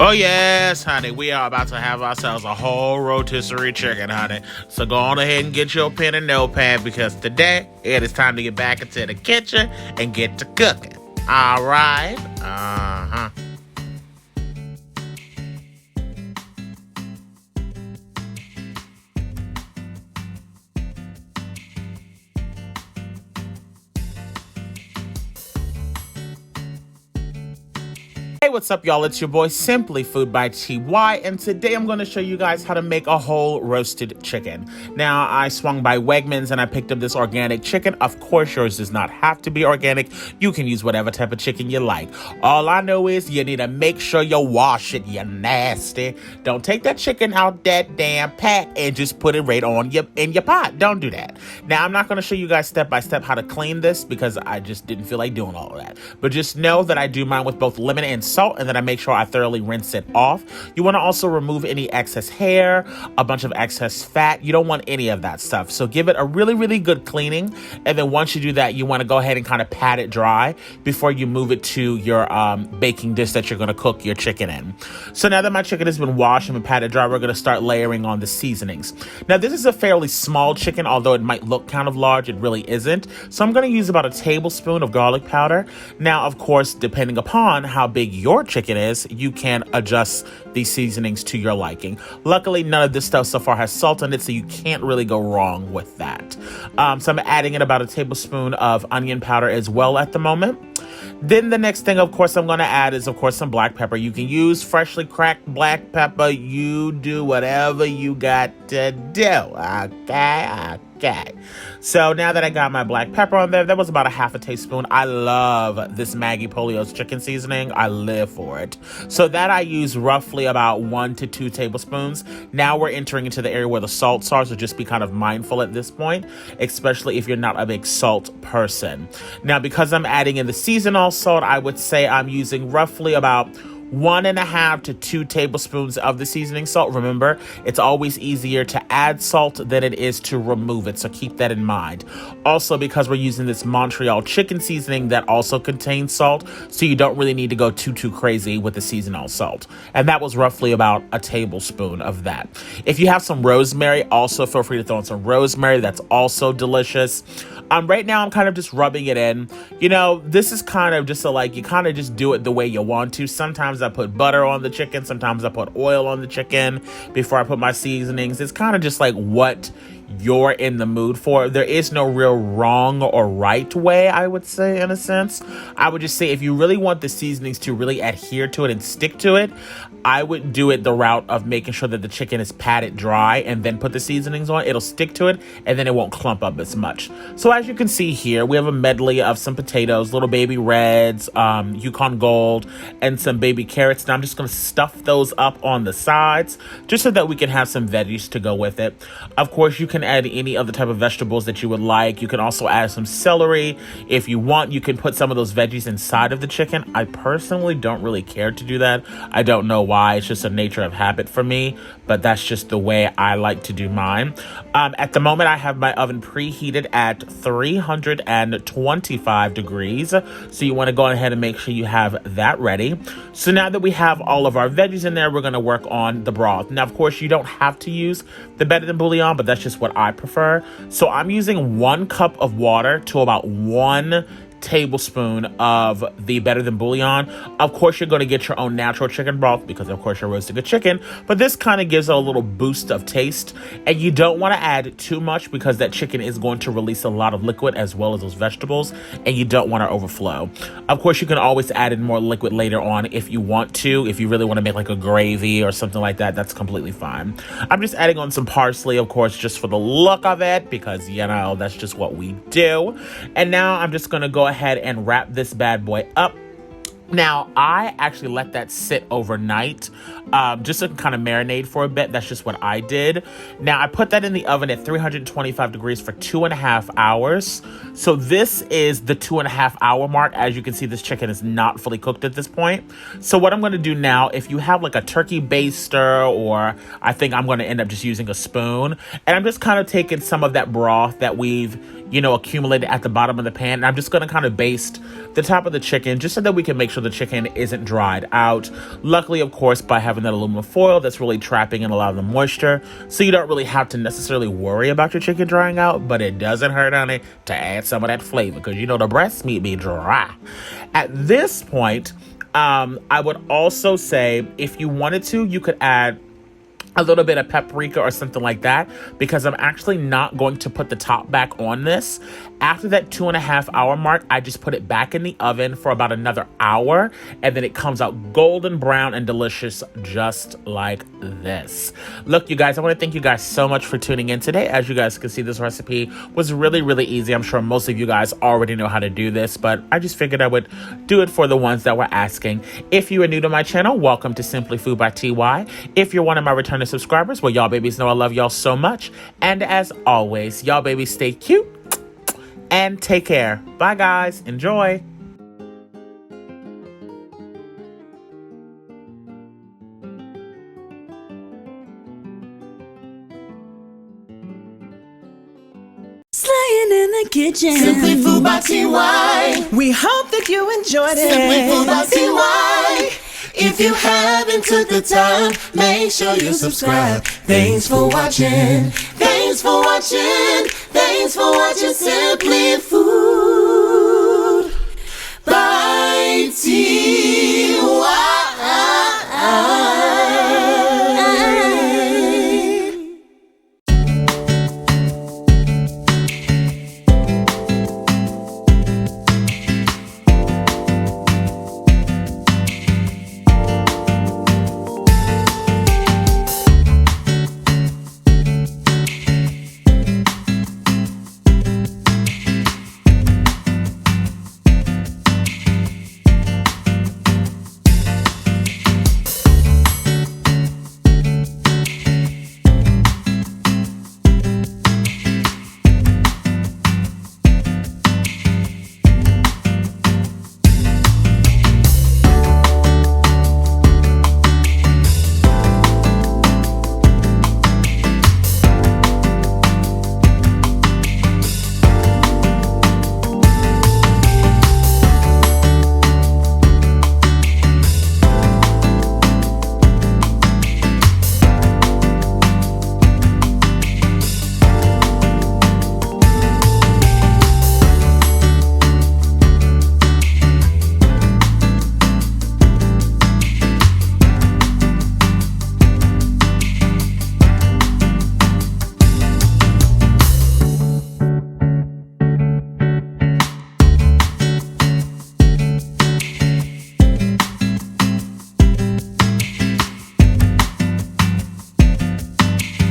Oh yes, honey, we are about to have ourselves a whole rotisserie chicken, honey. So go on ahead and get your pen and notepad because today it is time to get back into the kitchen and get to cooking. All right? Uh-huh. Hey, what's up, y'all? It's your boy Simply Food by TY, and today I'm going to show you guys how to make a whole roasted chicken. Now, I swung by Wegmans and I picked up this organic chicken. Of course, yours does not have to be organic. You can use whatever type of chicken you like. All I know is you need to make sure you wash it, you nasty. Don't take that chicken out that damn pack and just put it right on in your pot. Don't do that. Now, I'm not going to show you guys step by step how to clean this because I just didn't feel like doing all of that. But just know that I do mine with both lemon and salt, and then I make sure I thoroughly rinse it off. You want to also remove any excess hair, a bunch of excess fat. You don't want any of that stuff. So give it a really, really good cleaning. And then once you do that, you want to go ahead and kind of pat it dry before you move it to your baking dish that you're going to cook your chicken in. So now that my chicken has been washed and been patted dry, we're going to start layering on the seasonings. Now this is a fairly small chicken, although it might look kind of large, it really isn't. So I'm going to use about a tablespoon of garlic powder. Now, of course, depending upon how big your chicken is, you can adjust these seasonings to your liking. Luckily, none of this stuff so far has salt in it, so you can't really go wrong with that. So I'm adding in about a tablespoon of onion powder as well at the moment. Then the next thing, of course, I'm going to add is, of course, some black pepper. You can use freshly cracked black pepper. You do whatever you got to do. Okay. So now that I got my black pepper on there, that was about a half a teaspoon. I love this Maggie Polio's chicken seasoning. I live for it. So that I use roughly about 1 to 2 tablespoons. Now we're entering into the area where the salts are, so just be kind of mindful at this point, especially if you're not a big salt person. Now, because I'm adding in the seasonal salt, I would say I'm using roughly about 1.5 to 2 tablespoons of the seasoning salt. Remember, it's always easier to add salt than it is to remove it, so keep that in mind. Also, because we're using this Montreal chicken seasoning that also contains salt, so you don't really need to go too crazy with the seasonal salt. And that was roughly about a tablespoon of that. If you have some rosemary, also feel free to throw in some rosemary. That's also delicious. Right now, I'm kind of just rubbing it in. You know, this is kind of just so like you kind of just do it the way you want to. Sometimes I put butter on the chicken. Sometimes I put oil on the chicken before I put my seasonings. It's kind of just like what you're in the mood for. There is no real wrong or right way, I would say, in a sense. I would just say if you really want the seasonings to really adhere to it and stick to it, I would do it the route of making sure that the chicken is patted dry and then put the seasonings on. It'll stick to it and then it won't clump up as much. So as you can see here, we have a medley of some potatoes, little baby reds, Yukon Gold, and some baby carrots. Now I'm just going to stuff those up on the sides just so that we can have some veggies to go with it. Of course, you can add any other type of vegetables that you would like. You can also add some celery. If you want, you can put some of those veggies inside of the chicken. I personally don't really care to do that. I don't know why. It's just a nature of habit for me, but that's just the way I like to do mine. At the moment, I have my oven preheated at 325 degrees. So you want to go ahead and make sure you have that ready. So now that we have all of our veggies in there, we're going to work on the broth. Now, of course, you don't have to use the better than bouillon, but that's just what I prefer. So I'm using 1 cup of water to about 1 tablespoon of the better than bouillon. Of course, you're going to get your own natural chicken broth because of course you're roasting a chicken, but this kind of gives it a little boost of taste, and you don't want to add too much because that chicken is going to release a lot of liquid as well as those vegetables, and you don't want to overflow. Of course, you can always add in more liquid later on if you want to. If you really want to make like a gravy or something like that, that's completely fine. I'm just adding on some parsley, of course, just for the look of it because, you know, that's just what we do. And now I'm just going to go ahead and wrap this bad boy up. Now, I actually let that sit overnight just to kind of marinate for a bit. That's just what I did. Now, I put that in the oven at 325 degrees for 2.5 hours. So this is the 2.5 hour mark. As you can see, this chicken is not fully cooked at this point. So what I'm going to do now, if you have like a turkey baster, or I think I'm going to end up just using a spoon, and I'm just kind of taking some of that broth that we've you know, accumulated at the bottom of the pan. And I'm just gonna kind of baste the top of the chicken just so that we can make sure the chicken isn't dried out. Luckily, of course, by having that aluminum foil, that's really trapping in a lot of the moisture, so you don't really have to necessarily worry about your chicken drying out, but it doesn't hurt, honey, to add some of that flavor, because you know the breast meat be dry. At this point, I would also say, if you wanted to, you could add a little bit of paprika or something like that, because I'm actually not going to put the top back on this. After that 2.5 hour mark, I just put it back in the oven for about another hour, and then it comes out golden brown and delicious, just like this. Look, you guys, I want to thank you guys so much for tuning in today. As you guys can see, this recipe was really, really easy. I'm sure most of you guys already know how to do this, but I just figured I would do it for the ones that were asking. If you are new to my channel, welcome to Simply Food by TY. If you're one of my returning subscribers, well, y'all babies know I love y'all so much. And as always, y'all babies stay cute and take care. Bye, guys. Enjoy. Slaying in the kitchen. Simply Food by TY. We hope that you enjoyed it. Simply Food by TY. If you haven't took the time, make sure you subscribe. Thanks for watching. Thanks for watching. Thanks for watching Simply Food by TY.